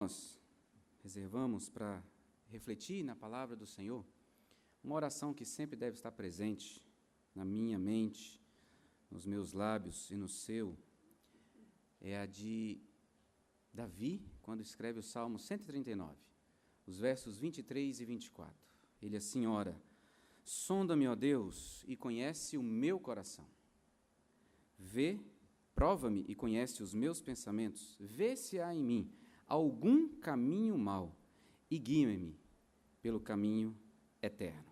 Nós reservamos para refletir na palavra do Senhor, uma oração que sempre deve estar presente na minha mente, nos meus lábios e no seu, é a de Davi, quando escreve o Salmo 139, os versos 23 e 24. Ele assim ora: sonda-me, ó Deus, e conhece o meu coração. Prova-me e conhece os meus pensamentos. Vê se há em mim algum caminho mau e guia-me pelo caminho eterno.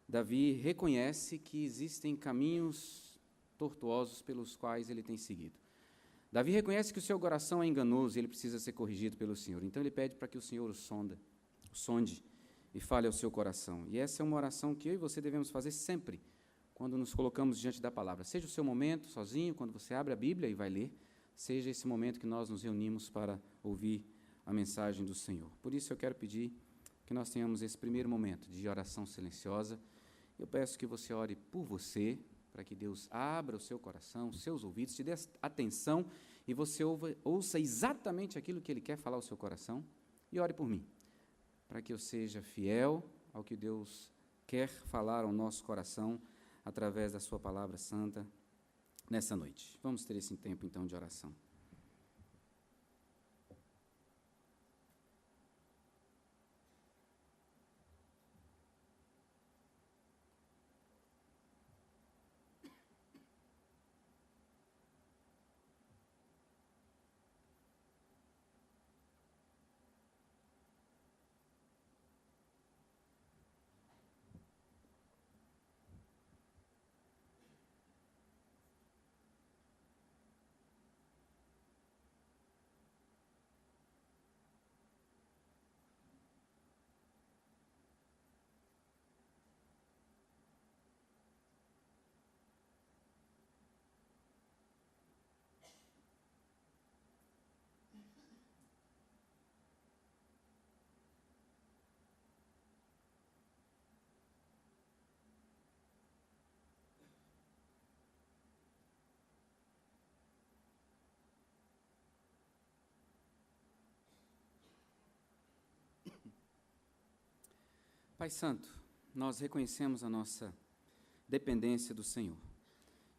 Davi reconhece que existem caminhos tortuosos pelos quais ele tem seguido. Davi reconhece que o seu coração é enganoso e ele precisa ser corrigido pelo Senhor. Então ele pede para que o Senhor o sonde e fale ao seu coração. E essa é uma oração que eu e você devemos fazer sempre quando nos colocamos diante da palavra. Seja o seu momento sozinho, quando você abre a Bíblia e vai ler, seja esse momento que nós nos reunimos para ouvir a mensagem do Senhor. Por isso eu quero pedir que nós tenhamos esse primeiro momento de oração silenciosa. Eu peço que você ore por você, para que Deus abra o seu coração, os seus ouvidos, te dê atenção e você ouça exatamente aquilo que Ele quer falar ao seu coração. E ore por mim, para que eu seja fiel ao que Deus quer falar ao nosso coração através da sua palavra santa nessa noite. Vamos ter esse tempo, então, de oração. Pai Santo, nós reconhecemos a nossa dependência do Senhor.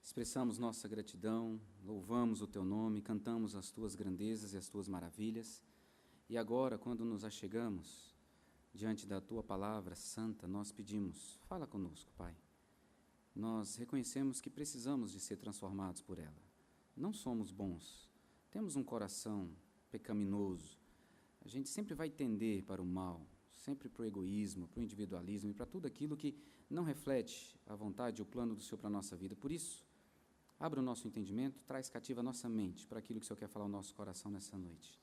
Expressamos nossa gratidão, louvamos o Teu nome, cantamos as Tuas grandezas e as Tuas maravilhas. E agora, quando nos achegamos diante da Tua palavra santa, nós pedimos: fala conosco, Pai. Nós reconhecemos que precisamos de ser transformados por ela. Não somos bons, temos um coração pecaminoso. A gente sempre vai tender para o mal, sempre para o egoísmo, para o individualismo e para tudo aquilo que não reflete a vontade e o plano do Senhor para a nossa vida. Por isso, abra o nosso entendimento, traz cativa a nossa mente para aquilo que o Senhor quer falar ao nosso coração nessa noite.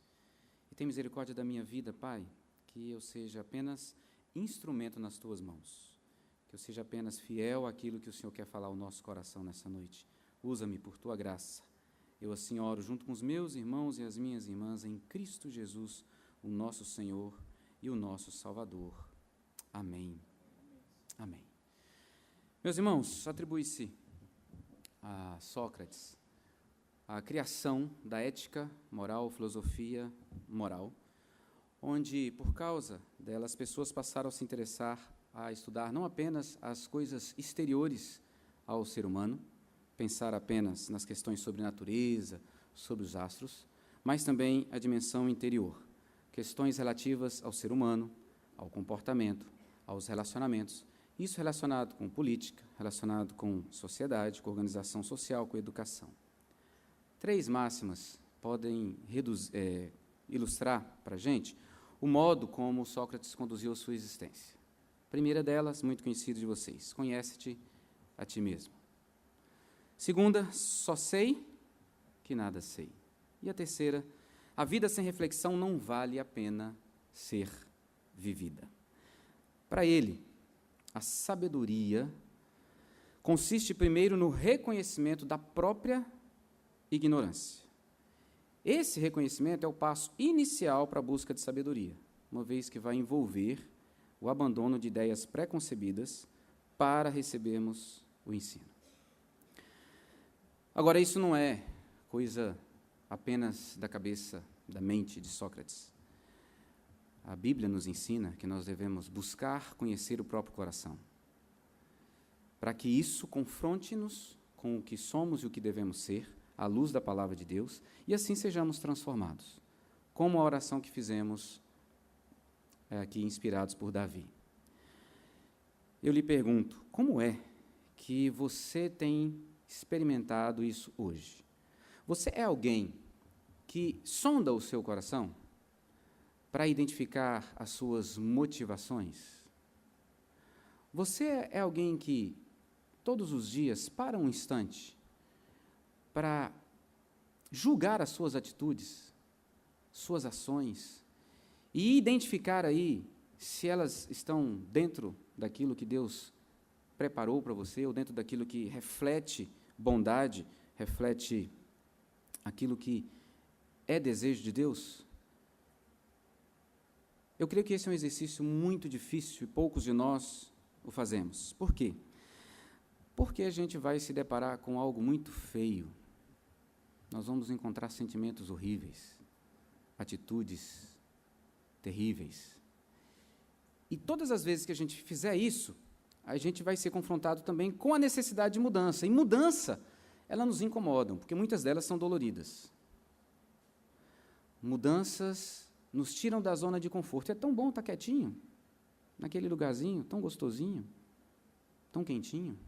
E tem misericórdia da minha vida, Pai, que eu seja apenas instrumento nas Tuas mãos, que eu seja apenas fiel àquilo que o Senhor quer falar ao nosso coração nessa noite. Usa-me por Tua graça. Eu assim oro junto com os meus irmãos e as minhas irmãs em Cristo Jesus, o nosso Senhor e o nosso Salvador. Amém. Amém. Meus irmãos, atribui-se a Sócrates a criação da ética moral, filosofia moral, onde, por causa dela, as pessoas passaram a se interessar, a estudar não apenas as coisas exteriores ao ser humano, pensar apenas nas questões sobre natureza, sobre os astros, mas também a dimensão interior, questões relativas ao ser humano, ao comportamento, aos relacionamentos, isso relacionado com política, relacionado com sociedade, com organização social, com educação. 3 máximas podem ilustrar para a gente o modo como Sócrates conduziu a sua existência. A primeira delas, muito conhecida de vocês: conhece-te a ti mesmo. Segunda, só sei que nada sei. E a terceira, a vida sem reflexão não vale a pena ser vivida. Para ele, a sabedoria consiste primeiro no reconhecimento da própria ignorância. Esse reconhecimento é o passo inicial para a busca de sabedoria, uma vez que vai envolver o abandono de ideias preconcebidas para recebermos o ensino. Agora, isso não é coisa apenas da cabeça, da mente de Sócrates. a Bíblia nos ensina que nós devemos buscar conhecer o próprio coração, para que isso confronte-nos com o que somos e o que devemos ser, à luz da palavra de Deus, e assim sejamos transformados, como a oração que fizemos aqui, inspirados por Davi. Eu lhe pergunto, como é que você tem experimentado isso hoje? Você é alguém que sonda o seu coração para identificar as suas motivações? Você é alguém que todos os dias para um instante para julgar as suas atitudes, suas ações e identificar aí se elas estão dentro daquilo que Deus preparou para você ou dentro daquilo que reflete bondade, reflete aquilo que é desejo de Deus? Eu creio que esse é um exercício muito difícil e poucos de nós o fazemos. Por quê? Porque a gente vai se deparar com algo muito feio. Nós vamos encontrar sentimentos horríveis, atitudes terríveis. E todas as vezes que a gente fizer isso, a gente vai ser confrontado também com a necessidade de mudança. E mudança, elas nos incomodam, porque muitas delas são doloridas. Mudanças nos tiram da zona de conforto. É tão bom estar quietinho, naquele lugarzinho, tão gostosinho, tão quentinho.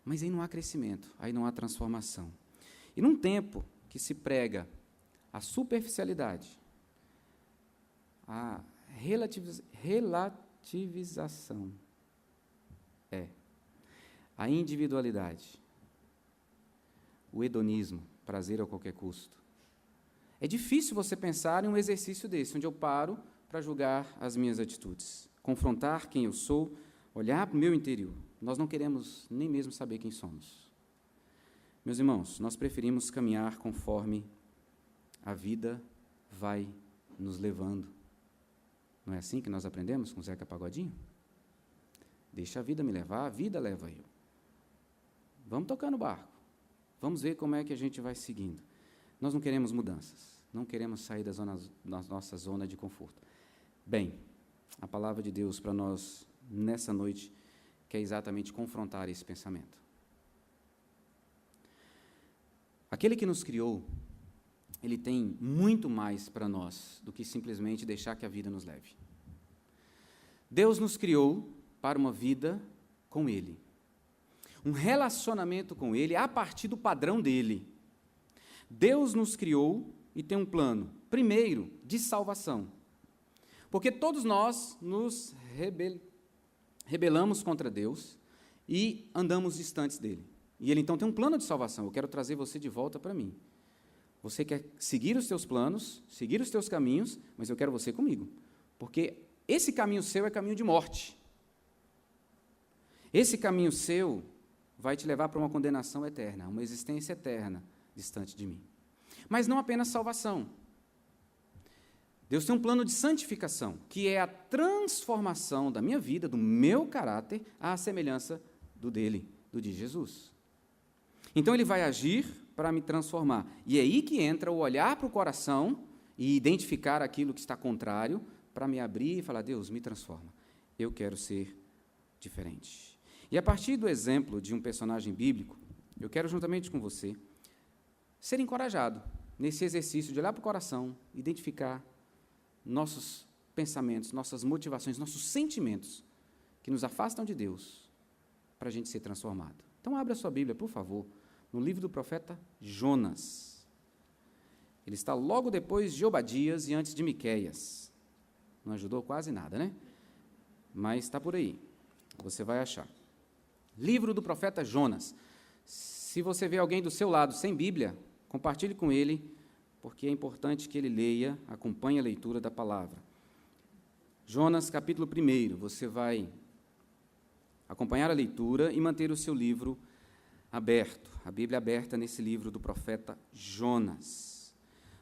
Mas aí não há crescimento, aí não há transformação. E num tempo que se prega a superficialidade, a relativização, a individualidade, o hedonismo, prazer a qualquer custo. É difícil você pensar em um exercício desse, onde eu paro para julgar as minhas atitudes, confrontar quem eu sou, olhar para o meu interior. Nós não queremos nem mesmo saber quem somos. Meus irmãos, nós preferimos caminhar conforme a vida vai nos levando. Não é assim que nós aprendemos com Zeca Pagodinho? Deixa a vida me levar, a vida leva eu. Vamos tocar no barco. Vamos ver como é que a gente vai seguindo. Nós não queremos mudanças, não queremos sair da nossa zona de conforto. Bem, a palavra de Deus para nós, nessa noite, quer exatamente confrontar esse pensamento. Aquele que nos criou, ele tem muito mais para nós do que simplesmente deixar que a vida nos leve. Deus nos criou para uma vida com Ele, um relacionamento com Ele a partir do padrão dEle. Deus nos criou e tem um plano, primeiro, de salvação, porque todos nós nos rebelamos contra Deus e andamos distantes dEle. E Ele então tem um plano de salvação. Eu quero trazer você de volta para mim. Você quer seguir os teus planos, seguir os teus caminhos, mas eu quero você comigo, porque esse caminho seu é caminho de morte. Esse caminho seu vai te levar para uma condenação eterna, uma existência eterna distante de mim. Mas não apenas salvação. Deus tem um plano de santificação, que é a transformação da minha vida, do meu caráter, à semelhança do dele, do de Jesus. Então Ele vai agir para me transformar. E é aí que entra o olhar para o coração e identificar aquilo que está contrário, para me abrir e falar, Deus, me transforma. Eu quero ser diferente. E a partir do exemplo de um personagem bíblico, eu quero, juntamente com você, ser encorajado nesse exercício de olhar para o coração, identificar nossos pensamentos, nossas motivações, nossos sentimentos que nos afastam de Deus, para a gente ser transformado. Então, abra a sua Bíblia, por favor, no livro do profeta Jonas. Ele está logo depois de Obadias e antes de Miqueias. Não ajudou quase nada, né? Mas está por aí. Você vai achar. Livro do profeta Jonas. Se você vê alguém do seu lado sem Bíblia, compartilhe com ele, porque é importante que ele leia, acompanhe a leitura da palavra. Jonas, capítulo 1, você vai acompanhar a leitura e manter o seu livro aberto, a Bíblia aberta nesse livro do profeta Jonas.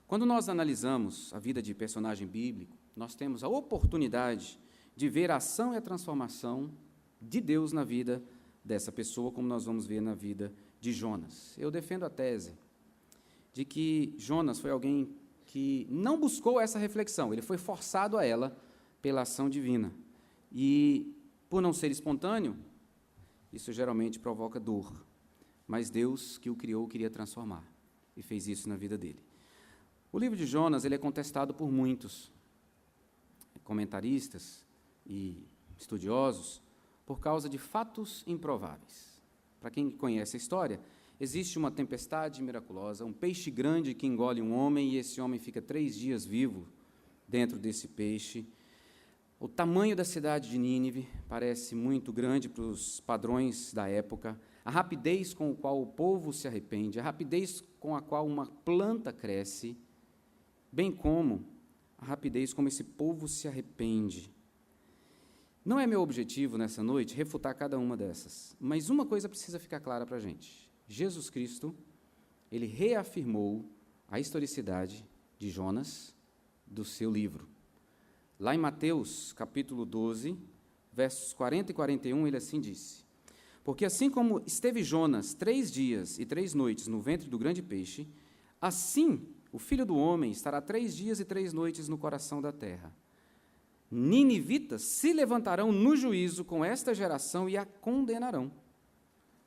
Quando nós analisamos a vida de personagem bíblico, nós temos a oportunidade de ver a ação e a transformação de Deus na vida dessa pessoa, como nós vamos ver na vida de Jonas. Eu defendo a tese de que Jonas foi alguém que que não buscou essa reflexão, ele foi forçado a ela pela ação divina. E, por não ser espontâneo, isso geralmente provoca dor. Mas Deus, que o criou, queria transformar, e fez isso na vida dele. O livro de Jonas ele é contestado por muitos comentaristas e estudiosos por causa de fatos improváveis. Para quem conhece a história, existe uma tempestade miraculosa, um peixe grande que engole um homem, e esse homem fica 3 dias vivo dentro desse peixe. O tamanho da cidade de Nínive parece muito grande para os padrões da época. A rapidez com a qual o povo se arrepende, a rapidez com a qual uma planta cresce, bem como a rapidez como esse povo se arrepende. Não é meu objetivo nessa noite refutar cada uma dessas, mas uma coisa precisa ficar clara para a gente. Jesus Cristo, ele reafirmou a historicidade de Jonas do seu livro. Lá em Mateus, capítulo 12, versos 40 e 41, ele assim disse: porque assim como esteve Jonas 3 dias e 3 noites no ventre do grande peixe, assim o Filho do Homem estará 3 dias e 3 noites no coração da terra. Ninivitas se levantarão no juízo com esta geração e a condenarão,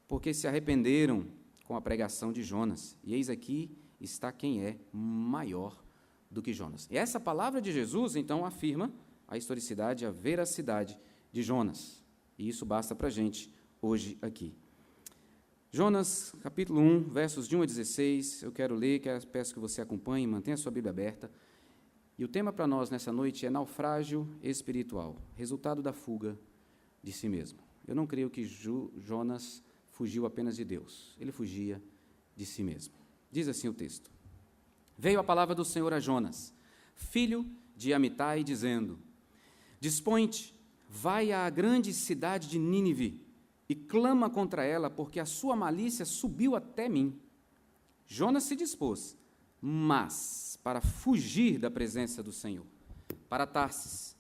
porque se arrependeram com a pregação de Jonas. E eis aqui está quem é maior do que Jonas. E essa palavra de Jesus, então, afirma a historicidade, a veracidade de Jonas. E isso basta para a gente hoje aqui. Jonas, capítulo 1, versos de 1 a 16, eu quero ler, peço que você acompanhe, mantenha a sua Bíblia aberta. E o tema para nós nessa noite é naufrágio espiritual, resultado da fuga de si mesmo. Eu não creio que Jonas fugiu apenas de Deus, ele fugia de si mesmo. Diz assim o texto: veio a palavra do Senhor a Jonas, filho de Amitai, dizendo: dispõe-te, vai à grande cidade de Nínive, e clama contra ela, porque a sua malícia subiu até mim. Jonas se dispôs, mas para fugir da presença do Senhor, para Tarsis.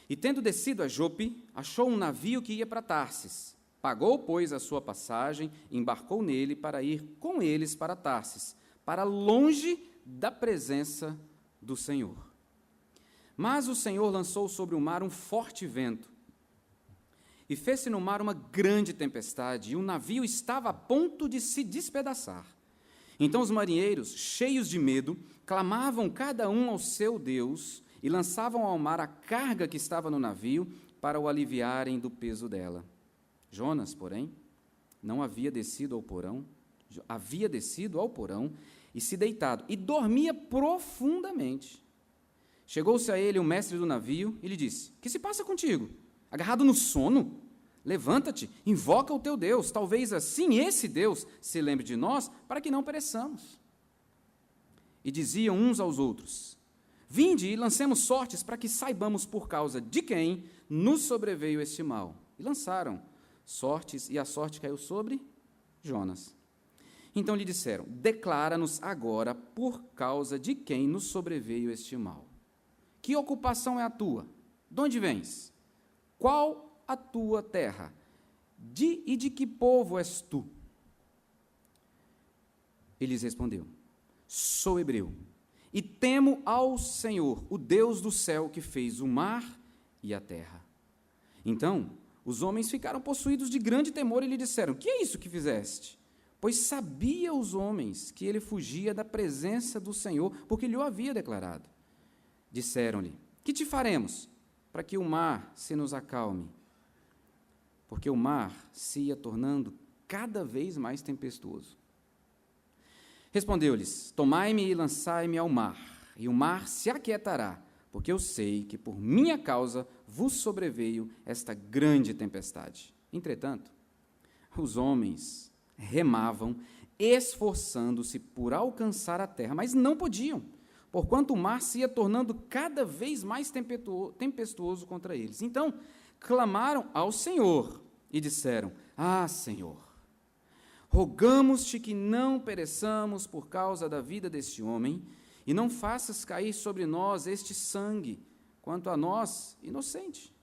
E tendo descido a Jope, achou um navio que ia para Tarsis. Pagou, pois, a sua passagem, embarcou nele para ir com eles para Tarsis, para longe da presença do Senhor. Mas o Senhor lançou sobre o mar um forte vento, e fez-se no mar uma grande tempestade, e o navio estava a ponto de se despedaçar. Então os marinheiros, cheios de medo, clamavam cada um ao seu Deus, e lançavam ao mar a carga que estava no navio, para o aliviarem do peso dela. Jonas, porém, não havia descido ao porão, e se deitado, e dormia profundamente. Chegou-se a ele o mestre do navio, e lhe disse: que se passa contigo? Agarrado no sono? Levanta-te, invoca o teu Deus, talvez assim esse Deus se lembre de nós, para que não pereçamos. E diziam uns aos outros: vinde e lancemos sortes, para que saibamos por causa de quem nos sobreveio este mal. E lançaram sortes, e a sorte caiu sobre Jonas. Então lhe disseram: declara-nos agora por causa de quem nos sobreveio este mal. Que ocupação é a tua? De onde vens? Qual a tua terra? E de que povo és tu? Ele lhes respondeu: sou hebreu, e temo ao Senhor, o Deus do céu, que fez o mar e a terra. Então os homens ficaram possuídos de grande temor e lhe disseram: que é isso que fizeste? Pois sabia os homens que ele fugia da presença do Senhor, porque lhe o havia declarado. Disseram-lhe: que te faremos para que o mar se nos acalme? Porque o mar se ia tornando cada vez mais tempestuoso. Respondeu-lhes: tomai-me e lançai-me ao mar, e o mar se aquietará, porque eu sei que por minha causa vos sobreveio esta grande tempestade. Entretanto, os homens remavam, esforçando-se por alcançar a terra, mas não podiam, porquanto o mar se ia tornando cada vez mais tempestuoso contra eles. Então clamaram ao Senhor e disseram: ah, Senhor, rogamos-te que não pereçamos por causa da vida deste homem, e não faças cair sobre nós este sangue, quanto a nós, inocente,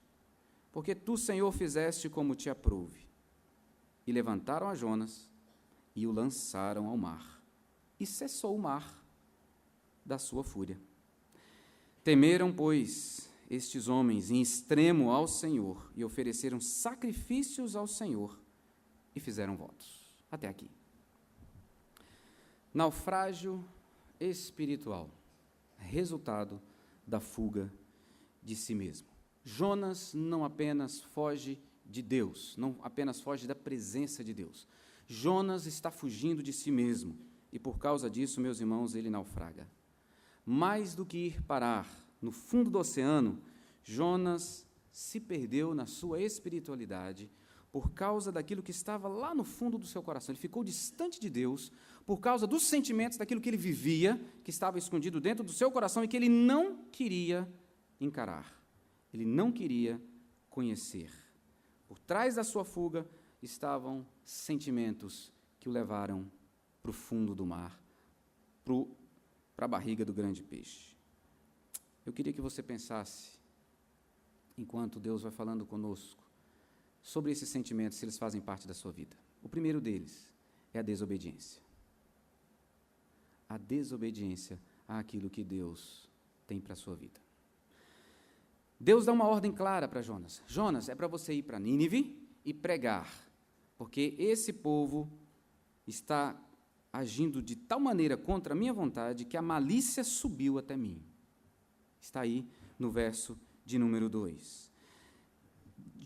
porque tu, Senhor, fizeste como te aprouve. E levantaram a Jonas e o lançaram ao mar, e cessou o mar da sua fúria. Temeram, pois, estes homens em extremo ao Senhor e ofereceram sacrifícios ao Senhor e fizeram votos. Até aqui. Naufrágio espiritual, resultado da fuga de si mesmo. Jonas não apenas foge de Deus, não apenas foge da presença de Deus. Jonas está fugindo de si mesmo e, por causa disso, meus irmãos, ele naufraga. Mais do que ir parar no fundo do oceano, Jonas se perdeu na sua espiritualidade por causa daquilo que estava lá no fundo do seu coração. Ele ficou distante de Deus por causa dos sentimentos, daquilo que ele vivia, que estava escondido dentro do seu coração e que ele não queria encarar. Ele não queria conhecer. Por trás da sua fuga estavam sentimentos que o levaram para o fundo do mar, para a barriga do grande peixe. Eu queria que você pensasse, enquanto Deus vai falando conosco, sobre esses sentimentos, se eles fazem parte da sua vida. O primeiro deles é a desobediência. A desobediência àquilo que Deus tem para a sua vida. Deus dá uma ordem clara para Jonas. Jonas, é para você ir para Nínive e pregar, porque esse povo está agindo de tal maneira contra a minha vontade que a malícia subiu até mim. Está aí no verso de número 2.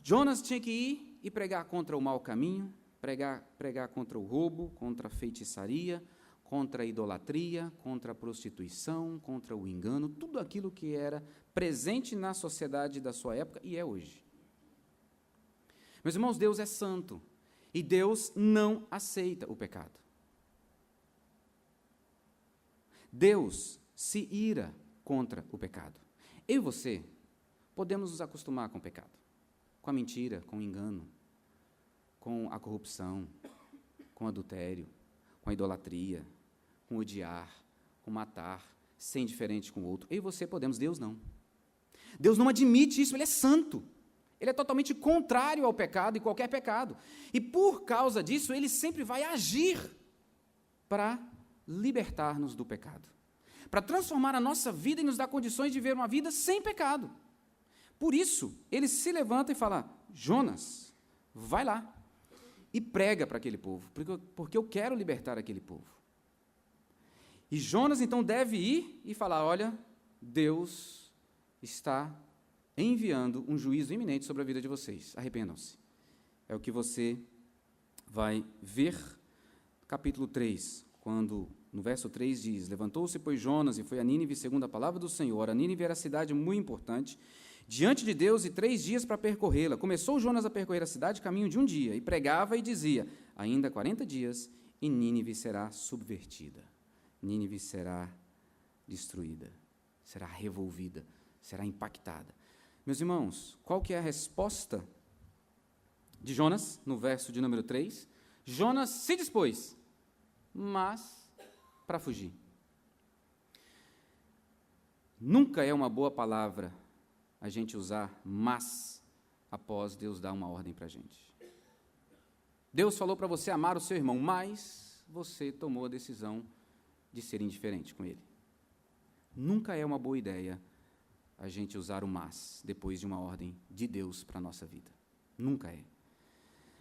Jonas tinha que ir e pregar contra o mau caminho, pregar contra o roubo, contra a feitiçaria, contra a idolatria, contra a prostituição, contra o engano, tudo aquilo que era presente na sociedade da sua época e é hoje. Meus irmãos, Deus é santo e Deus não aceita o pecado. Deus se ira contra o pecado. Eu e você podemos nos acostumar com o pecado, com a mentira, com o engano, com a corrupção, com o adultério, com a idolatria, com odiar, com matar, ser indiferente com o outro. Eu e você podemos, Deus não. Deus não admite isso, Ele é santo. Ele é totalmente contrário ao pecado e qualquer pecado. E por causa disso, Ele sempre vai agir para libertar-nos do pecado, para transformar a nossa vida e nos dar condições de viver uma vida sem pecado. Por isso, Ele se levanta e fala: Jonas, vai lá e prega para aquele povo, porque eu quero libertar aquele povo. E Jonas, então, deve ir e falar: olha, Deus está enviando um juízo iminente sobre a vida de vocês. Arrependam-se. É o que você vai ver no capítulo 3, quando, no verso 3 diz: levantou-se, pois, Jonas e foi a Nínive segundo a palavra do Senhor. A Nínive era cidade muito importante, diante de Deus, e 3 dias para percorrê-la. Começou Jonas a percorrer a cidade, caminho de um dia, e pregava e dizia: ainda 40 dias, e Nínive será subvertida. Nínive será destruída, será revolvida, será impactada. Meus irmãos, qual que é a resposta de Jonas, no verso de número 3? Jonas se dispôs, mas para fugir. Nunca é uma boa palavra a gente usar mas após Deus dar uma ordem para a gente. Deus falou para você amar o seu irmão, mas você tomou a decisão de ser indiferente com ele. Nunca é uma boa ideia a gente usar o mas depois de uma ordem de Deus para a nossa vida. Nunca é.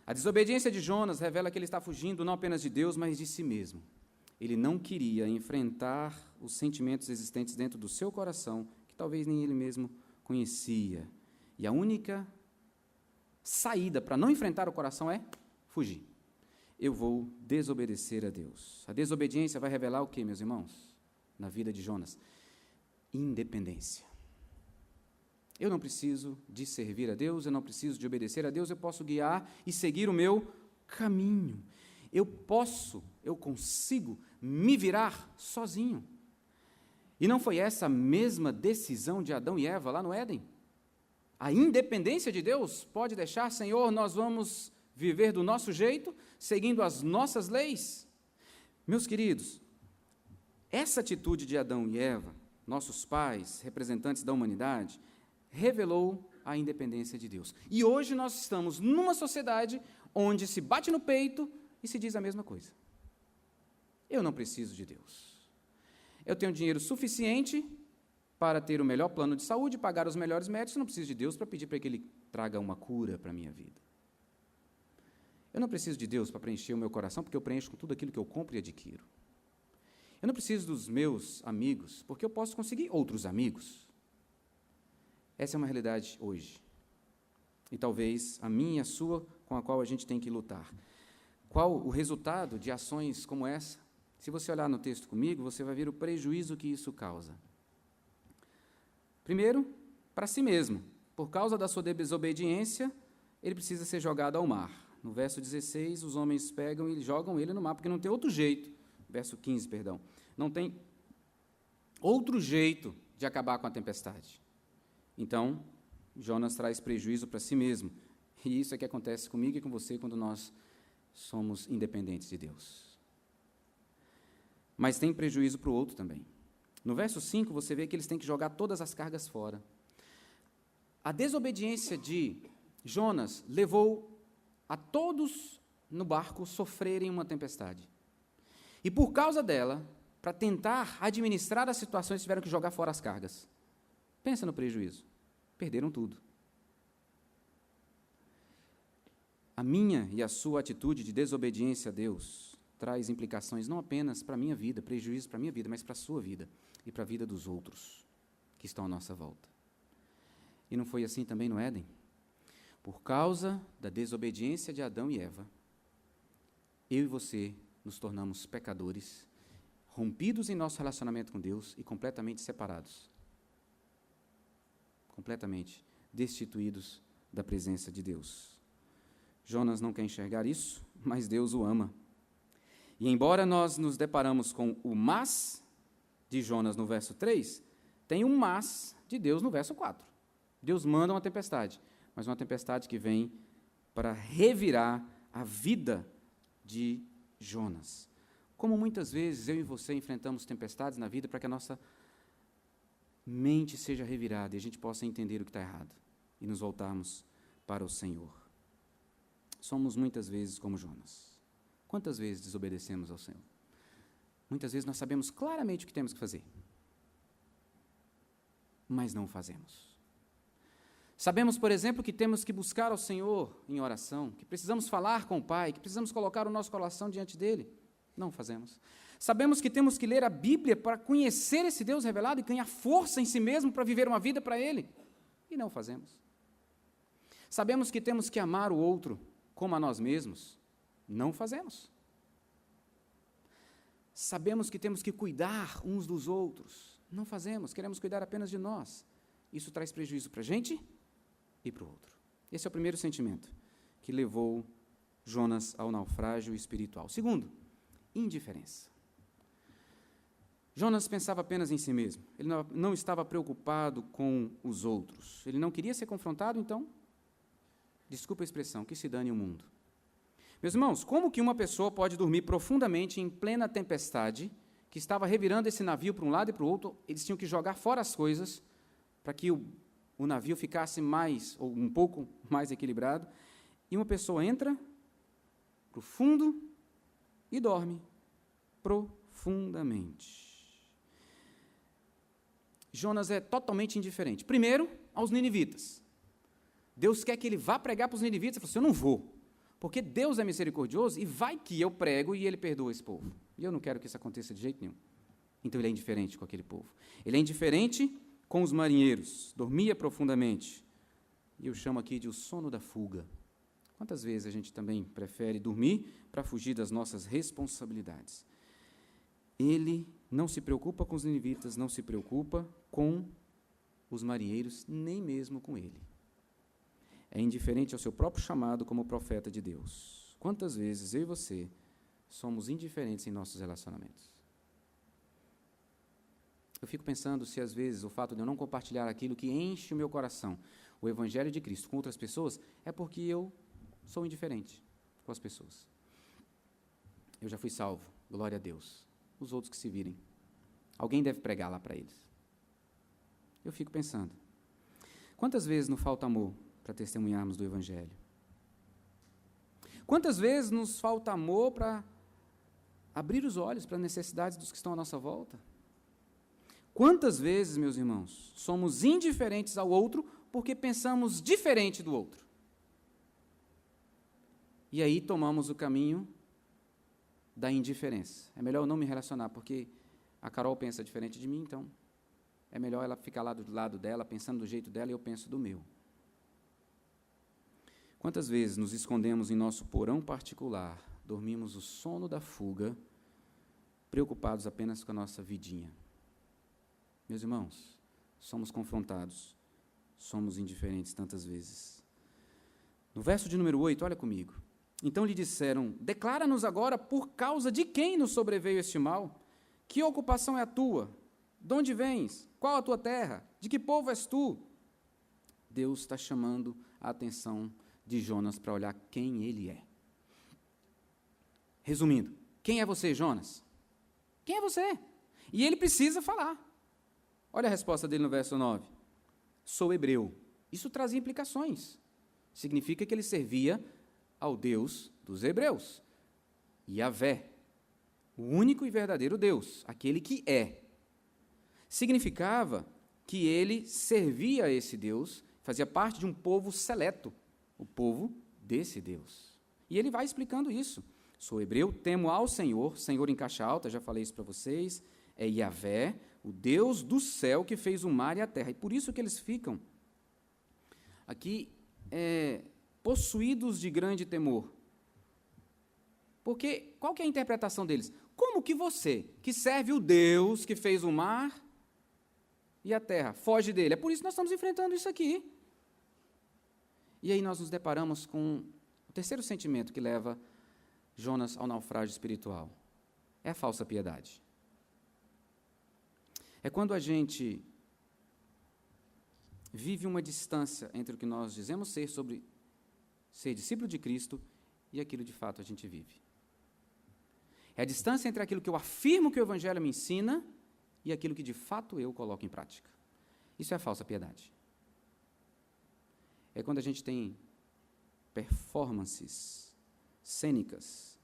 A desobediência de Jonas revela que ele está fugindo não apenas de Deus, mas de si mesmo. Ele não queria enfrentar os sentimentos existentes dentro do seu coração, que talvez nem ele mesmo conhecia. E a única saída para não enfrentar o coração é fugir. Eu vou desobedecer a Deus. A desobediência vai revelar o quê, meus irmãos? Na vida de Jonas? Independência. Eu não preciso de servir a Deus, eu não preciso de obedecer a Deus, eu posso guiar e seguir o meu caminho. Eu consigo me virar sozinho. E não foi essa a mesma decisão de Adão e Eva lá no Éden? A independência de Deus pode deixar: Senhor, nós vamos viver do nosso jeito, seguindo as nossas leis. Meus queridos, essa atitude de Adão e Eva, nossos pais, representantes da humanidade, revelou a independência de Deus. E hoje nós estamos numa sociedade onde se bate no peito e se diz a mesma coisa. Eu não preciso de Deus. Eu tenho dinheiro suficiente para ter o melhor plano de saúde, pagar os melhores médicos, eu não preciso de Deus para pedir para que Ele traga uma cura para a minha vida. Eu não preciso de Deus para preencher o meu coração, porque eu preencho com tudo aquilo que eu compro e adquiro. Eu não preciso dos meus amigos, porque eu posso conseguir outros amigos. Essa é uma realidade hoje. E talvez a minha e a sua, com a qual a gente tem que lutar. Qual o resultado de ações como essa? Se você olhar no texto comigo, você vai ver o prejuízo que isso causa. Primeiro, para si mesmo. Por causa da sua desobediência, ele precisa ser jogado ao mar. No verso 16, os homens pegam e jogam ele no mar, porque não tem outro jeito. Verso 15, perdão. Não tem outro jeito de acabar com a tempestade. Então, Jonas traz prejuízo para si mesmo. E isso é que acontece comigo e com você quando nós somos independentes de Deus. Mas tem prejuízo para o outro também. No verso 5, você vê que eles têm que jogar todas as cargas fora. A desobediência de Jonas levou a todos no barco sofrerem uma tempestade. E por causa dela, para tentar administrar a situação, eles tiveram que jogar fora as cargas. Pensa no prejuízo. Perderam tudo. A minha e a sua atitude de desobediência a Deus traz implicações não apenas para a minha vida, prejuízo para a minha vida, mas para a sua vida e para a vida dos outros que estão à nossa volta. E não foi assim também no Éden? Por causa da desobediência de Adão e Eva, eu e você nos tornamos pecadores, rompidos em nosso relacionamento com Deus e completamente separados. Completamente destituídos da presença de Deus. Jonas não quer enxergar isso, mas Deus o ama. E embora nós nos deparamos com o mas de Jonas no verso 3, tem um mas de Deus no verso 4. Deus manda uma tempestade, mas uma tempestade que vem para revirar a vida de Jonas. Como muitas vezes eu e você enfrentamos tempestades na vida para que a nossa mente seja revirada e a gente possa entender o que está errado e nos voltarmos para o Senhor. Somos muitas vezes como Jonas. Quantas vezes desobedecemos ao Senhor? Muitas vezes nós sabemos claramente o que temos que fazer, mas não o fazemos. Sabemos, por exemplo, que temos que buscar ao Senhor em oração, que precisamos falar com o Pai, que precisamos colocar o nosso coração diante dEle. Não fazemos. Sabemos que temos que ler a Bíblia para conhecer esse Deus revelado e ganhar força em si mesmo para viver uma vida para Ele. E não fazemos. Sabemos que temos que amar o outro como a nós mesmos. Não fazemos. Sabemos que temos que cuidar uns dos outros. Não fazemos. Queremos cuidar apenas de nós. Isso traz prejuízo para a gente e para o outro. Esse é o primeiro sentimento que levou Jonas ao naufrágio espiritual. Segundo, indiferença. Jonas pensava apenas em si mesmo. Ele não estava preocupado com os outros. Ele não queria ser confrontado, então, desculpa a expressão, que se dane o mundo. Meus irmãos, como que uma pessoa pode dormir profundamente em plena tempestade, que estava revirando esse navio para um lado e para o outro, eles tinham que jogar fora as coisas para que o navio ficasse mais, ou um pouco mais equilibrado, e uma pessoa entra para o fundo e dorme profundamente. Jonas é totalmente indiferente. Primeiro, aos ninivitas. Deus quer que ele vá pregar para os ninivitas. Ele falou assim, eu não vou, porque Deus é misericordioso e vai que eu prego e ele perdoa esse povo. E eu não quero que isso aconteça de jeito nenhum. Então ele é indiferente com aquele povo. Ele é indiferente com os marinheiros. Dormia profundamente. E eu chamo aqui de o sono da fuga. Quantas vezes a gente também prefere dormir para fugir das nossas responsabilidades? Ele não se preocupa com os ninivitas, não se preocupa com os marinheiros, nem mesmo com ele. É indiferente ao seu próprio chamado como profeta de Deus. Quantas vezes eu e você somos indiferentes em nossos relacionamentos? Eu fico pensando se às vezes o fato de eu não compartilhar aquilo que enche o meu coração, o Evangelho de Cristo, com outras pessoas, é porque eu sou indiferente com as pessoas. Eu já fui salvo, glória a Deus. Os outros que se virem. Alguém deve pregar lá para eles. Eu fico pensando, quantas vezes nos falta amor para testemunharmos do Evangelho? Quantas vezes nos falta amor para abrir os olhos para as necessidades dos que estão à nossa volta? Quantas vezes, meus irmãos, somos indiferentes ao outro porque pensamos diferente do outro? E aí tomamos o caminho da indiferença. É melhor eu não me relacionar, porque a Carol pensa diferente de mim, então é melhor ela ficar lá do lado dela, pensando do jeito dela, e eu penso do meu. Quantas vezes nos escondemos em nosso porão particular, dormimos o sono da fuga, preocupados apenas com a nossa vidinha? Meus irmãos, somos confrontados, somos indiferentes tantas vezes. No verso de número 8, olha comigo. Então lhe disseram: declara-nos agora por causa de quem nos sobreveio este mal? Que ocupação é a tua? De onde vens? Qual a tua terra? De que povo és tu? Deus está chamando a atenção de Jonas para olhar quem ele é. Resumindo, quem é você, Jonas? Quem é você? E ele precisa falar. Olha a resposta dele no verso 9. Sou hebreu. Isso trazia implicações. Significa que ele servia ao Deus dos hebreus, Yahvé, o único e verdadeiro Deus, aquele que é. Significava que ele servia a esse Deus, fazia parte de um povo seleto, o povo desse Deus. E ele vai explicando isso. Sou hebreu, temo ao Senhor, Senhor em caixa alta, já falei isso para vocês, é Yahvé, o Deus do céu que fez o mar e a terra. E por isso que eles ficam aqui possuídos de grande temor. Porque qual que é a interpretação deles? Como que você, que serve o Deus que fez o mar e a terra, foge dele? É por isso que nós estamos enfrentando isso aqui. E aí nós nos deparamos com o terceiro sentimento que leva Jonas ao naufrágio espiritual. É a falsa piedade. É quando a gente vive uma distância entre o que nós dizemos ser sobre ser discípulo de Cristo e aquilo de fato a gente vive. É a distância entre aquilo que eu afirmo que o Evangelho me ensina e aquilo que de fato eu coloco em prática. Isso é a falsa piedade. É quando a gente tem performances cênicas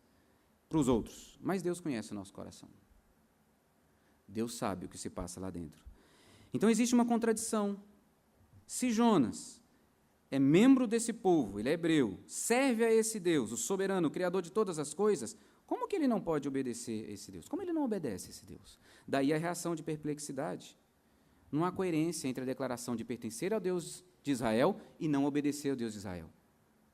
para os outros, mas Deus conhece o nosso coração. Deus sabe o que se passa lá dentro. Então existe uma contradição. Se Jonas é membro desse povo, ele é hebreu, serve a esse Deus, o soberano, o criador de todas as coisas, como que ele não pode obedecer a esse Deus? Como ele não obedece a esse Deus? Daí a reação de perplexidade. Não há coerência entre a declaração de pertencer ao Deus de Israel e não obedecer ao Deus de Israel.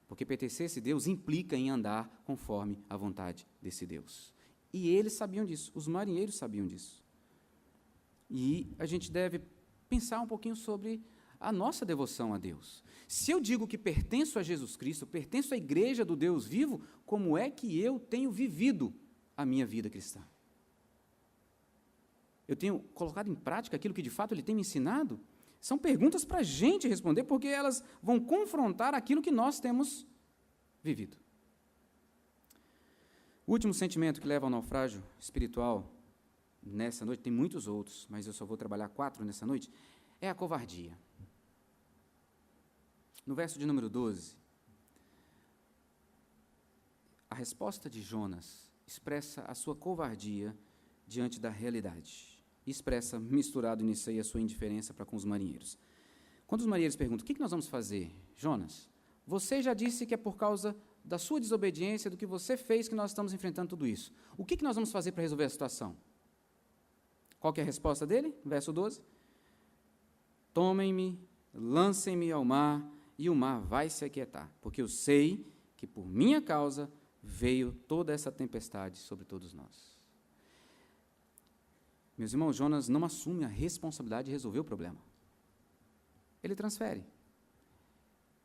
Porque pertencer a esse Deus implica em andar conforme a vontade desse Deus. E eles sabiam disso, os marinheiros sabiam disso. E a gente deve pensar um pouquinho sobre a nossa devoção a Deus. Se eu digo que pertenço a Jesus Cristo, pertenço à igreja do Deus vivo, como é que eu tenho vivido a minha vida cristã? Eu tenho colocado em prática aquilo que de fato Ele tem me ensinado? São perguntas para a gente responder, porque elas vão confrontar aquilo que nós temos vivido. O último sentimento que leva ao naufrágio espiritual nessa noite, tem muitos outros, mas eu só vou trabalhar 4 nessa noite, é a covardia. No verso de número 12, a resposta de Jonas expressa a sua covardia diante da realidade. Expressa, misturado nisso aí, a sua indiferença para com os marinheiros. Quando os marinheiros perguntam, o que nós vamos fazer? Jonas, você já disse que é por causa da sua desobediência, do que você fez, que nós estamos enfrentando tudo isso. O que nós vamos fazer para resolver a situação? Qual que é a resposta dele? Verso 12. Tomem-me, lancem-me ao mar, e o mar vai se aquietar, porque eu sei que por minha causa veio toda essa tempestade sobre todos nós. Meus irmãos, Jonas não assume a responsabilidade de resolver o problema. Ele transfere.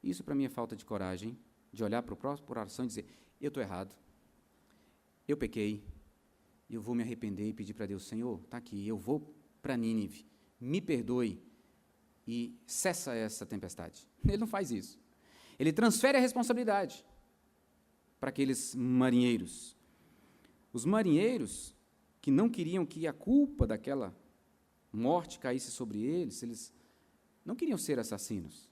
Isso para mim é falta de coragem, de olhar para o próximo coração e dizer, eu estou errado, eu pequei, eu vou me arrepender e pedir para Deus, Senhor, está aqui, eu vou para Nínive, me perdoe e cessa essa tempestade. Ele não faz isso. Ele transfere a responsabilidade para aqueles marinheiros. Os marinheiros que não queriam que a culpa daquela morte caísse sobre eles, eles não queriam ser assassinos.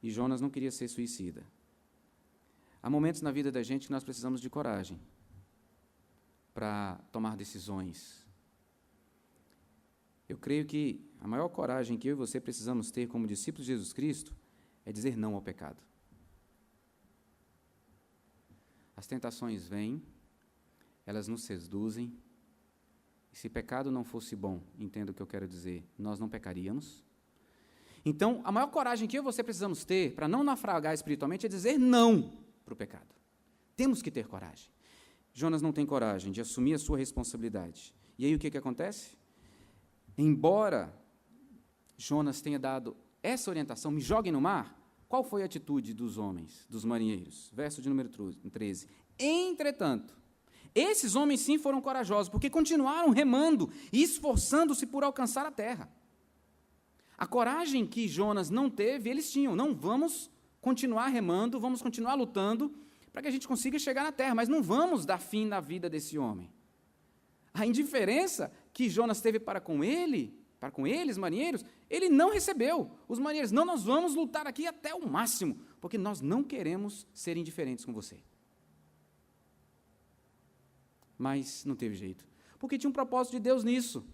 E Jonas não queria ser suicida. Há momentos na vida da gente que nós precisamos de coragem para tomar decisões. Eu creio que a maior coragem que eu e você precisamos ter como discípulos de Jesus Cristo é dizer não ao pecado. As tentações vêm, elas nos seduzem, e se pecado não fosse bom, entenda o que eu quero dizer, nós não pecaríamos. Então, a maior coragem que eu e você precisamos ter para não naufragar espiritualmente é dizer não para o pecado. Temos que ter coragem. Jonas não tem coragem de assumir a sua responsabilidade. E aí o que acontece? Embora Jonas tenha dado essa orientação, me joguem no mar, qual foi a atitude dos homens, dos marinheiros? Verso de número 13. Entretanto, esses homens sim foram corajosos, porque continuaram remando e esforçando-se por alcançar a terra. A coragem que Jonas não teve, eles tinham. Não, vamos continuar remando, vamos continuar lutando para que a gente consiga chegar na terra, mas não vamos dar fim na vida desse homem. A indiferença que Jonas teve para com eles, marinheiros, ele não recebeu. Os marinheiros, não, nós vamos lutar aqui até o máximo, porque nós não queremos ser indiferentes com você. Mas não teve jeito, porque tinha um propósito de Deus nisso,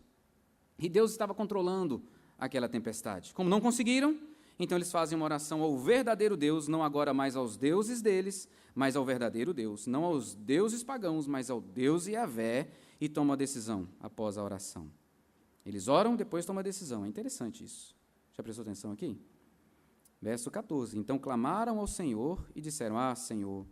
e Deus estava controlando aquela tempestade. Como não conseguiram, então eles fazem uma oração ao verdadeiro Deus, não agora mais aos deuses deles, mas ao verdadeiro Deus, não aos deuses pagãos, mas ao Deus Yahvé, e tomam a decisão após a oração. Eles oram, depois tomam a decisão. É interessante isso. Já prestou atenção aqui? Verso 14. Então clamaram ao Senhor e disseram: Ah, Senhor,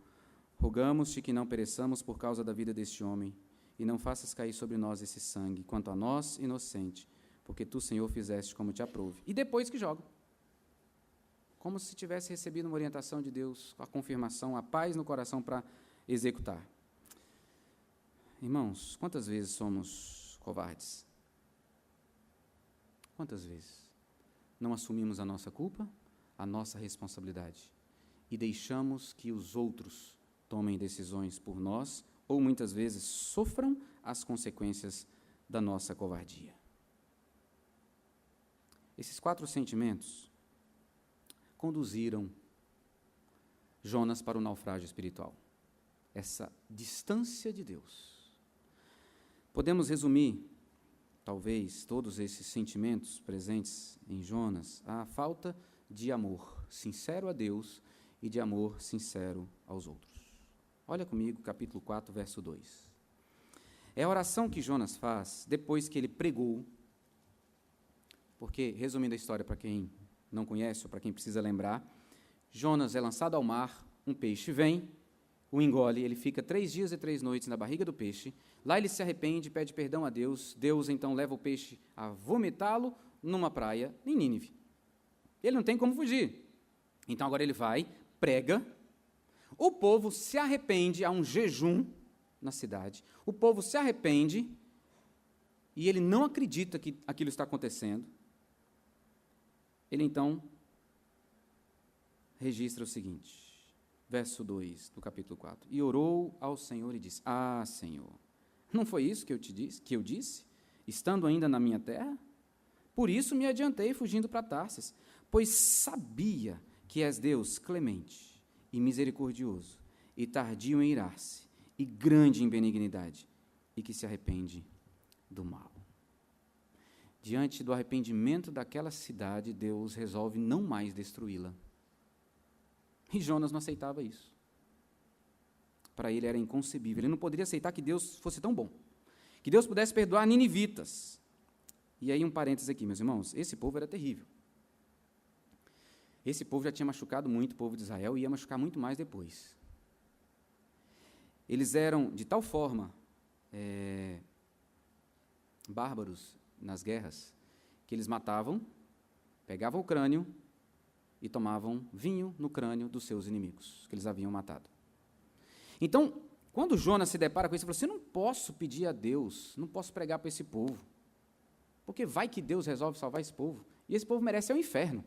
rogamos-te que não pereçamos por causa da vida deste homem, e não faças cair sobre nós esse sangue, quanto a nós, inocente, porque tu, Senhor, fizeste como te aprouve. E depois que jogam. Como se tivesse recebido uma orientação de Deus, a confirmação, a paz no coração para executar. Irmãos, quantas vezes somos covardes? Quantas vezes não assumimos a nossa culpa, a nossa responsabilidade, e deixamos que os outros tomem decisões por nós, ou muitas vezes sofram as consequências da nossa covardia? Esses 4 sentimentos conduziram Jonas para o naufrágio espiritual. Essa distância de Deus. Podemos resumir, talvez, todos esses sentimentos presentes em Jonas à falta de amor sincero a Deus e de amor sincero aos outros. Olha comigo, capítulo 4, verso 2. É a oração que Jonas faz depois que ele pregou. Porque, resumindo a história para quem não conhece ou para quem precisa lembrar, Jonas é lançado ao mar, um peixe vem, o engole, ele fica 3 dias e 3 noites na barriga do peixe, lá ele se arrepende, pede perdão a Deus, Deus então leva o peixe a vomitá-lo numa praia em Nínive. Ele não tem como fugir. Então agora ele vai, prega, o povo se arrepende, há um jejum na cidade, o povo se arrepende e ele não acredita que aquilo está acontecendo. Ele então registra o seguinte, verso 2 do capítulo 4. E orou ao Senhor e disse: Ah, Senhor, não foi isso que eu disse, estando ainda na minha terra? Por isso me adiantei fugindo para Tarsis, pois sabia que és Deus clemente e misericordioso, e tardio em irar-se, e grande em benignidade, e que se arrepende do mal. Diante do arrependimento daquela cidade, Deus resolve não mais destruí-la. E Jonas não aceitava isso. Para ele era inconcebível. Ele não poderia aceitar que Deus fosse tão bom. Que Deus pudesse perdoar ninivitas. E aí um parênteses aqui, meus irmãos. Esse povo era terrível. Esse povo já tinha machucado muito o povo de Israel e ia machucar muito mais depois. Eles eram de tal forma bárbaros nas guerras, que eles matavam, pegavam o crânio e tomavam vinho no crânio dos seus inimigos, que eles haviam matado. Então, quando Jonas se depara com isso, ele falou assim: eu não posso pedir a Deus, não posso pregar para esse povo, porque vai que Deus resolve salvar esse povo, e esse povo merece o inferno.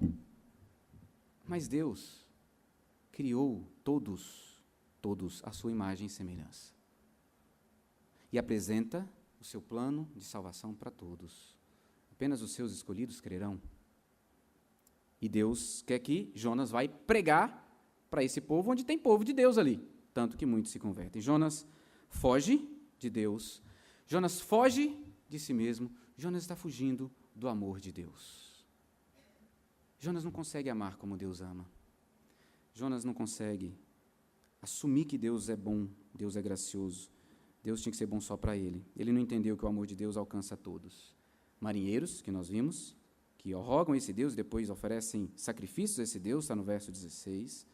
Mas Deus criou todos à sua imagem e semelhança, e apresenta o seu plano de salvação para todos. Apenas os seus escolhidos crerão. E Deus quer que Jonas vai pregar para esse povo, onde tem povo de Deus ali, tanto que muitos se convertem. Jonas foge de Deus, Jonas foge de si mesmo, Jonas está fugindo do amor de Deus. Jonas não consegue amar como Deus ama. Jonas não consegue assumir que Deus é bom, Deus é gracioso. Deus tinha que ser bom só para ele. Ele não entendeu que o amor de Deus alcança a todos. Marinheiros, que nós vimos, que rogam esse Deus e depois oferecem sacrifícios a esse Deus, está no verso 16.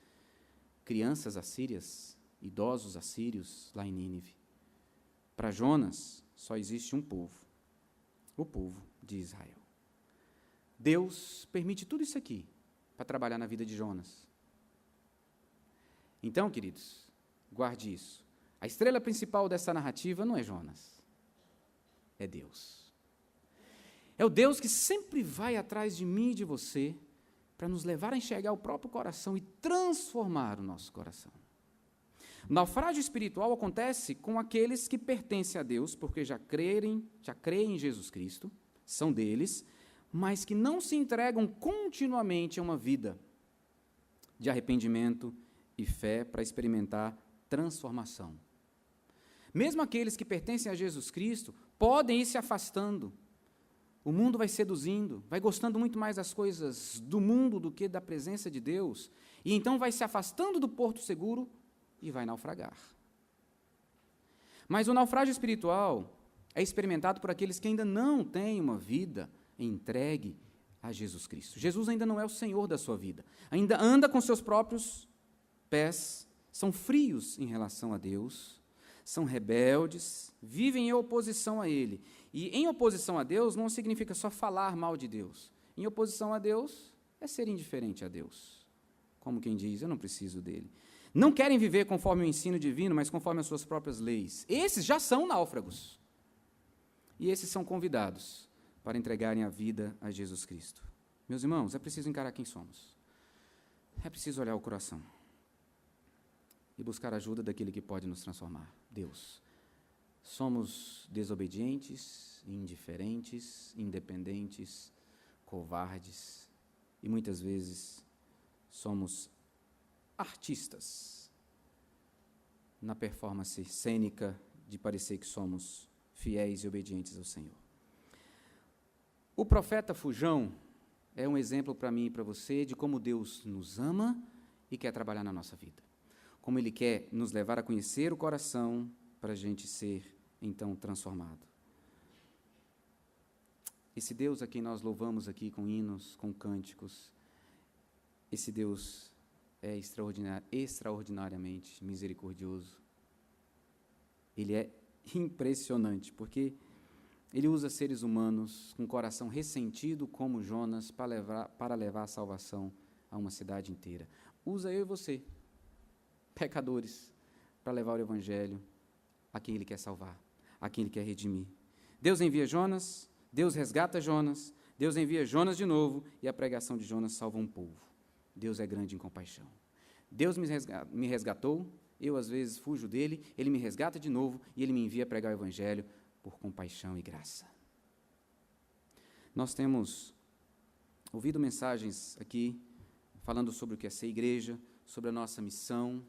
Crianças assírias, idosos assírios, lá em Nínive. Para Jonas, só existe um povo, o povo de Israel. Deus permite tudo isso aqui para trabalhar na vida de Jonas. Então, queridos, guarde isso. A estrela principal dessa narrativa não é Jonas, é Deus. É o Deus que sempre vai atrás de mim e de você para nos levar a enxergar o próprio coração e transformar o nosso coração. O naufrágio espiritual acontece com aqueles que pertencem a Deus, porque já creem em Jesus Cristo, são deles, mas que não se entregam continuamente a uma vida de arrependimento e fé para experimentar transformação. Mesmo aqueles que pertencem a Jesus Cristo podem ir se afastando. O mundo vai seduzindo, vai gostando muito mais das coisas do mundo do que da presença de Deus, e então vai se afastando do porto seguro e vai naufragar. Mas o naufrágio espiritual é experimentado por aqueles que ainda não têm uma vida entregue a Jesus Cristo. Jesus ainda não é o Senhor da sua vida, ainda anda com seus próprios pés, são frios em relação a Deus, são rebeldes, vivem em oposição a Ele. E em oposição a Deus não significa só falar mal de Deus. Em oposição a Deus é ser indiferente a Deus. Como quem diz, eu não preciso dele. Não querem viver conforme o ensino divino, mas conforme as suas próprias leis. Esses já são náufragos. E esses são convidados para entregarem a vida a Jesus Cristo. Meus irmãos, é preciso encarar quem somos. É preciso olhar o coração e buscar a ajuda daquele que pode nos transformar, Deus. Somos desobedientes, indiferentes, independentes, covardes e muitas vezes somos artistas na performance cênica de parecer que somos fiéis e obedientes ao Senhor. O profeta Fujão é um exemplo para mim e para você de como Deus nos ama e quer trabalhar na nossa vida. Como Ele quer nos levar a conhecer o coração para a gente ser, então, transformado. Esse Deus a quem nós louvamos aqui com hinos, com cânticos, esse Deus é extraordinariamente misericordioso. Ele é impressionante, porque Ele usa seres humanos com coração ressentido como Jonas para levar a salvação a uma cidade inteira. Usa eu e você, pecadores, para levar o Evangelho a quem Ele quer salvar, a quem Ele quer redimir. Deus envia Jonas, Deus resgata Jonas, Deus envia Jonas de novo e a pregação de Jonas salva um povo. Deus é grande em compaixão. Deus me resgatou, eu às vezes fujo dele, Ele me resgata de novo e Ele me envia a pregar o Evangelho por compaixão e graça. Nós temos ouvido mensagens aqui falando sobre o que é ser igreja, sobre a nossa missão.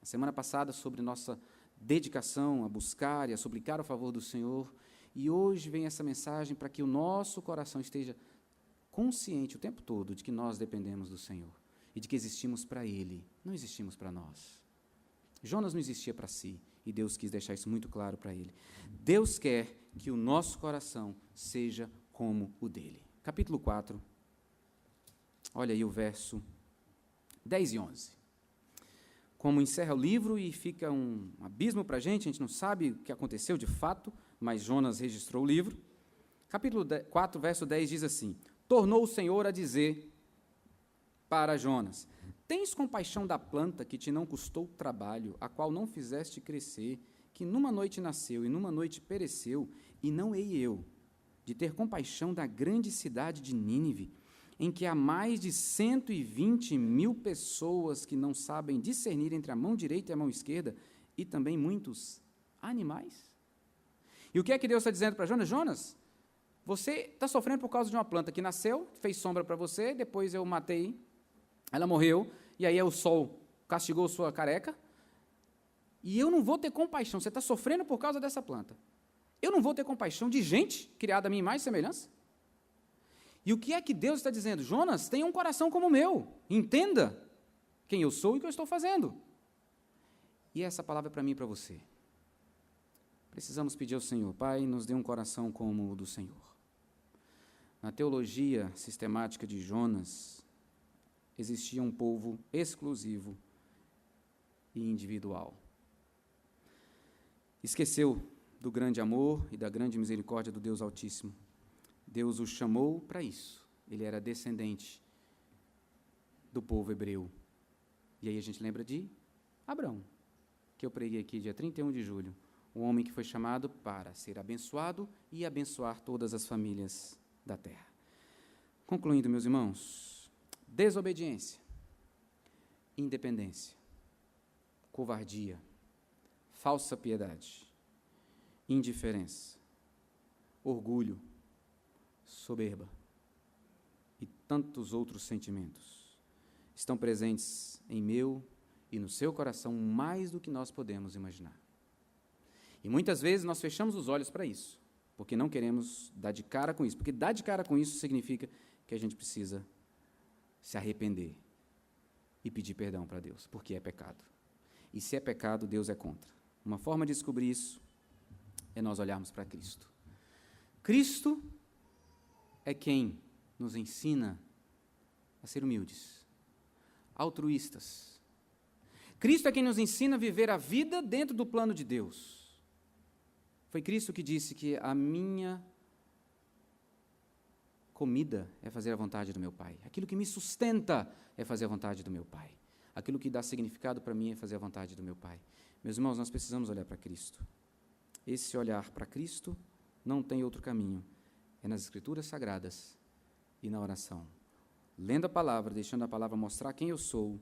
A semana passada sobre nossa dedicação a buscar e a suplicar o favor do Senhor. E hoje vem essa mensagem para que o nosso coração esteja consciente o tempo todo de que nós dependemos do Senhor e de que existimos para Ele, não existimos para nós. Jonas não existia para si e Deus quis deixar isso muito claro para ele. Deus quer que o nosso coração seja como o dele. Capítulo 4, olha aí o verso 10 e 11. Como encerra o livro e fica um abismo para a gente não sabe o que aconteceu de fato, mas Jonas registrou o livro. Capítulo 4, verso 10 diz assim: tornou o Senhor a dizer para Jonas: tens compaixão da planta que te não custou trabalho, a qual não fizeste crescer, que numa noite nasceu e numa noite pereceu, e não hei eu de ter compaixão da grande cidade de Nínive, em que há mais de 120.000 pessoas que não sabem discernir entre a mão direita e a mão esquerda, e também muitos animais? E o que é que Deus está dizendo para Jonas? Jonas, você está sofrendo por causa de uma planta que nasceu, fez sombra para você, depois eu matei, ela morreu, e aí o sol castigou sua careca, e eu não vou ter compaixão, você está sofrendo por causa dessa planta. Eu não vou ter compaixão de gente criada à minha imagem e semelhança? E o que é que Deus está dizendo? Jonas, tenha um coração como o meu. Entenda quem eu sou e o que eu estou fazendo. E essa palavra é para mim e para você. Precisamos pedir ao Senhor, Pai, nos dê um coração como o do Senhor. Na teologia sistemática de Jonas, existia um povo exclusivo e individual. Esqueceu do grande amor e da grande misericórdia do Deus Altíssimo. Deus o chamou para isso. Ele era descendente do povo hebreu. E aí a gente lembra de Abraão, que eu preguei aqui dia 31 de julho, um homem que foi chamado para ser abençoado e abençoar todas as famílias da terra. Concluindo, meus irmãos, desobediência, independência, covardia, falsa piedade, indiferença, orgulho, soberba e tantos outros sentimentos estão presentes em meu e no seu coração mais do que nós podemos imaginar. E muitas vezes nós fechamos os olhos para isso, porque não queremos dar de cara com isso, porque dar de cara com isso significa que a gente precisa se arrepender e pedir perdão para Deus, porque é pecado. E se é pecado, Deus é contra. Uma forma de descobrir isso é nós olharmos para Cristo. Cristo é quem nos ensina a ser humildes, altruístas. Cristo é quem nos ensina a viver a vida dentro do plano de Deus. Foi Cristo que disse que a minha comida é fazer a vontade do meu Pai. Aquilo que me sustenta é fazer a vontade do meu Pai. Aquilo que dá significado para mim é fazer a vontade do meu Pai. Meus irmãos, nós precisamos olhar para Cristo. Esse olhar para Cristo não tem outro caminho. É nas Escrituras Sagradas e na oração. Lendo a palavra, deixando a palavra mostrar quem eu sou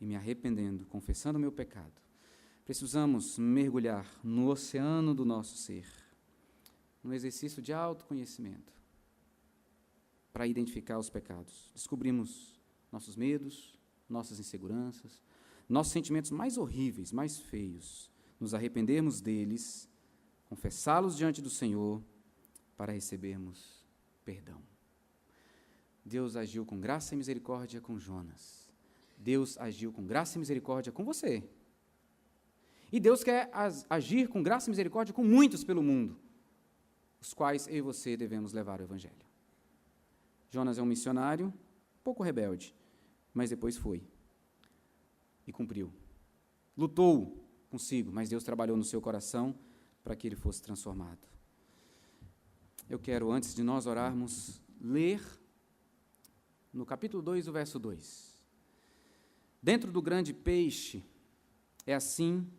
e me arrependendo, confessando o meu pecado. Precisamos mergulhar no oceano do nosso ser, num exercício de autoconhecimento, para identificar os pecados. Descobrimos nossos medos, nossas inseguranças, nossos sentimentos mais horríveis, mais feios, nos arrependermos deles, confessá-los diante do Senhor, para recebermos perdão. Deus agiu com graça e misericórdia com Jonas. Deus agiu com graça e misericórdia com você. E Deus quer agir com graça e misericórdia com muitos pelo mundo, os quais eu e você devemos levar o Evangelho. Jonas é um missionário, pouco rebelde, mas depois foi e cumpriu. Lutou consigo, mas Deus trabalhou no seu coração para que ele fosse transformado. Eu quero, antes de nós orarmos, ler no capítulo 2, o verso 2. Dentro do grande peixe, é assim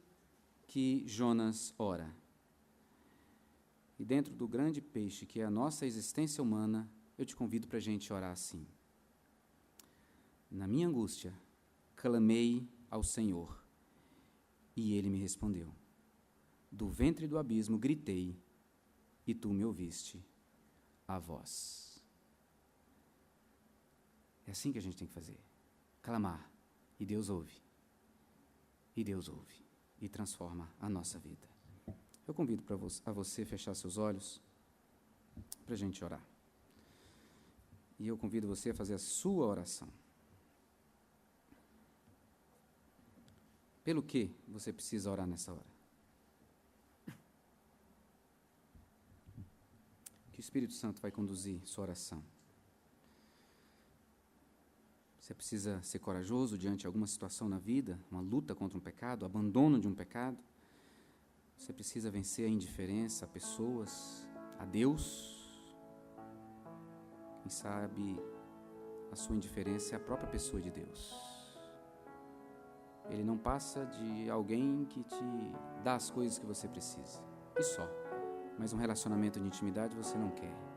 que Jonas ora. E dentro do grande peixe, que é a nossa existência humana, eu te convido para a gente orar assim. Na minha angústia, clamei ao Senhor, e Ele me respondeu. Do ventre do abismo gritei, e Tu me ouviste a voz. É assim que a gente tem que fazer. Clamar, e Deus ouve. E Deus ouve, e transforma a nossa vida. Eu convido a você fechar seus olhos, para a gente orar. E eu convido você a fazer a sua oração. Pelo que você precisa orar nessa hora? Que o Espírito Santo vai conduzir sua oração. Você precisa ser corajoso diante de alguma situação na vida, uma luta contra um pecado, abandono de um pecado. Você precisa vencer a indiferença a pessoas, a Deus. Quem sabe a sua indiferença é a própria pessoa de Deus. Ele não passa de alguém que te dá as coisas que você precisa. E só. Mas um relacionamento de intimidade você não quer.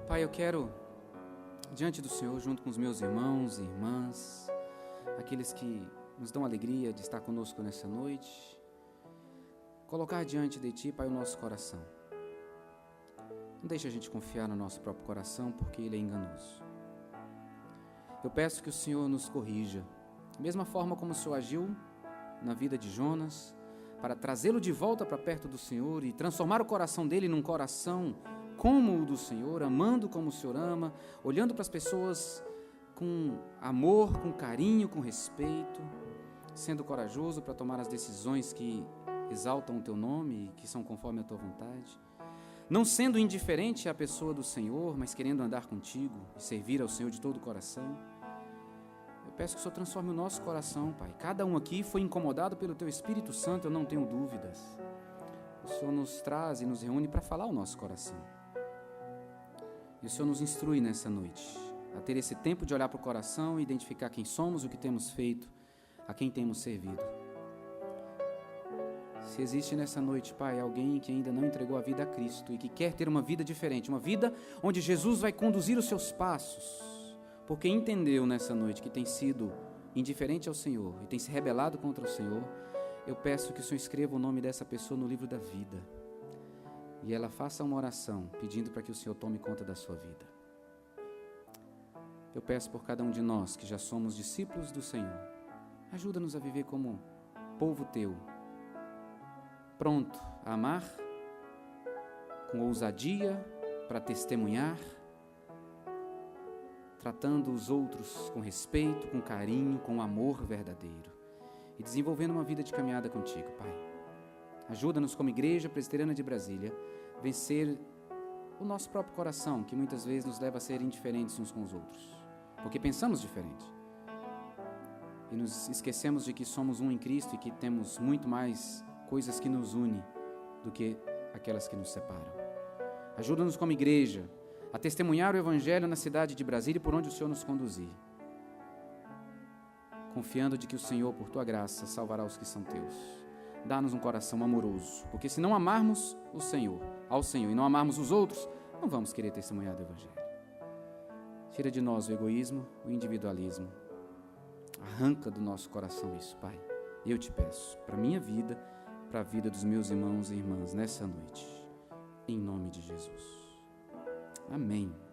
Pai, eu quero, diante do Senhor, junto com os meus irmãos e irmãs, aqueles que nos dão alegria de estar conosco nessa noite, colocar diante de Ti, Pai, o nosso coração. Não deixe a gente confiar no nosso próprio coração, porque ele é enganoso. Eu peço que o Senhor nos corrija, da mesma forma como o Senhor agiu na vida de Jonas, para trazê-lo de volta para perto do Senhor e transformar o coração dele num coração como o do Senhor, amando como o Senhor ama, olhando para as pessoas com amor, com carinho, com respeito, sendo corajoso para tomar as decisões que exaltam o Teu nome e que são conforme a Tua vontade. Não sendo indiferente à pessoa do Senhor, mas querendo andar contigo e servir ao Senhor de todo o coração. Eu peço que o Senhor transforme o nosso coração, Pai. Cada um aqui foi incomodado pelo Teu Espírito Santo, eu não tenho dúvidas. O Senhor nos traz e nos reúne para falar o nosso coração. E o Senhor nos instrui nessa noite a ter esse tempo de olhar para o coração e identificar quem somos, o que temos feito, a quem temos servido. Se existe nessa noite, Pai, alguém que ainda não entregou a vida a Cristo e que quer ter uma vida diferente, uma vida onde Jesus vai conduzir os seus passos, porque entendeu nessa noite que tem sido indiferente ao Senhor e tem se rebelado contra o Senhor, eu peço que o Senhor escreva o nome dessa pessoa no livro da vida e ela faça uma oração pedindo para que o Senhor tome conta da sua vida. Eu peço por cada um de nós que já somos discípulos do Senhor, ajuda-nos a viver como povo Teu, pronto a amar, com ousadia para testemunhar, tratando os outros com respeito, com carinho, com amor verdadeiro e desenvolvendo uma vida de caminhada contigo, Pai. Ajuda-nos como Igreja Presbiteriana de Brasília vencer o nosso próprio coração, que muitas vezes nos leva a ser indiferentes uns com os outros, porque pensamos diferente e nos esquecemos de que somos um em Cristo e que temos muito mais coisas que nos unem do que aquelas que nos separam. Ajuda-nos como igreja a testemunhar o Evangelho na cidade de Brasília e por onde o Senhor nos conduzir, confiando de que o Senhor, por Tua graça, salvará os que são Teus. Dá-nos um coração amoroso, porque se não amarmos o Senhor, ao Senhor, e não amarmos os outros, não vamos querer testemunhar do Evangelho. Tira de nós o egoísmo, o individualismo. Arranca do nosso coração isso, Pai. Eu te peço, para a minha vida, para a vida dos meus irmãos e irmãs nessa noite, em nome de Jesus. Amém.